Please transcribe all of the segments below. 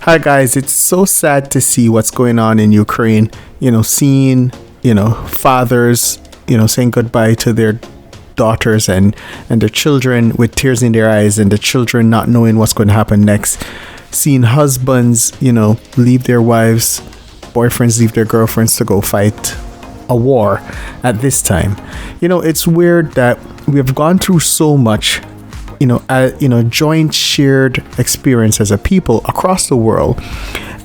Hi guys, it's so sad to see what's going on in Ukraine. Seeing, fathers, saying goodbye to their daughters and their children with tears in their eyes, and the children not knowing what's going to happen next. Seeing husbands, leave their wives, boyfriends leave their girlfriends to go fight a war at this time. It's weird that we have gone through so much, joint shared experience as a people across the world,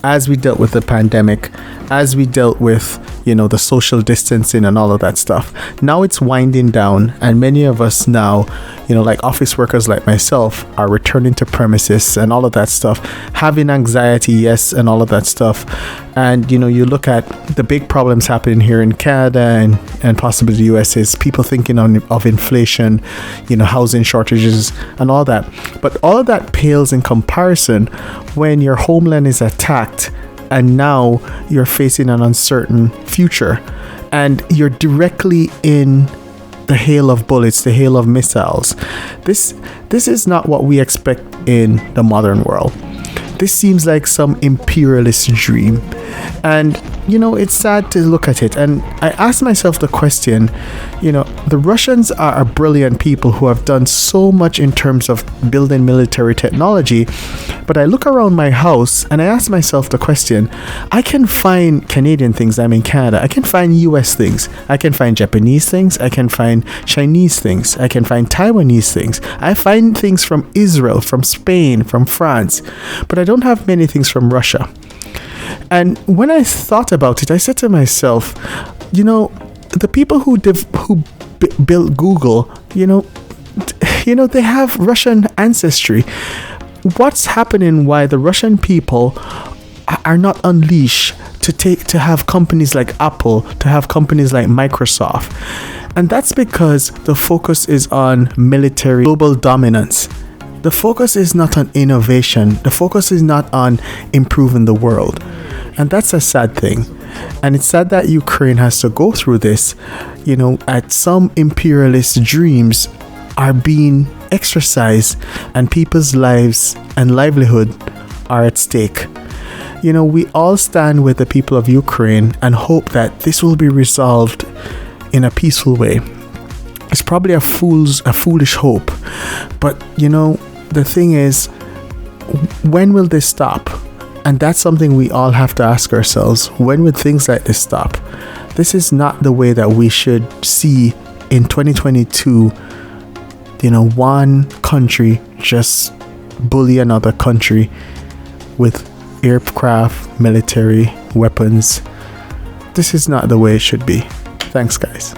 as we dealt with the pandemic, as we dealt with the social distancing and all of that stuff. Now it's winding down, and many of us now, like office workers like myself, are returning to premises and all of that stuff, having anxiety, yes, and all of that stuff. And you look at the big problems happening here in Canada and possibly the US, is people thinking of inflation, housing shortages and all that. But all of that pales in comparison when your homeland is attacked and now you're facing an uncertain future and you're directly in the hail of bullets, the hail of missiles. This is not what we expect in the modern world. This seems like some imperialist dream. And, it's sad to look at it. And I ask myself the question, the Russians are a brilliant people who have done so much in terms of building military technology. But I look around my house and I ask myself the question, I can find Canadian things. I'm in Canada. I can find US things. I can find Japanese things. I can find Chinese things. I can find Taiwanese things. I find things from Israel, from Spain, from France. But I don't have many things from Russia. And when I thought about it, I said to myself, the people who built Google, they have Russian ancestry. What's happening? Why the Russian people are not unleashed to have companies like Apple, to have companies like Microsoft? And that's because the focus is on military global dominance. The focus is not on innovation. The focus is not on improving the world. And that's a sad thing. And it's sad that Ukraine has to go through this, at some imperialist dreams are being exercised and people's lives and livelihood are at stake. We all stand with the people of Ukraine and hope that this will be resolved in a peaceful way. It's probably a foolish hope. But, the thing is, when will this stop? And that's something we all have to ask ourselves. When will things like this stop? This is not the way that we should see in 2022, one country just bully another country with aircraft, military, weapons. This is not the way it should be. Thanks, guys.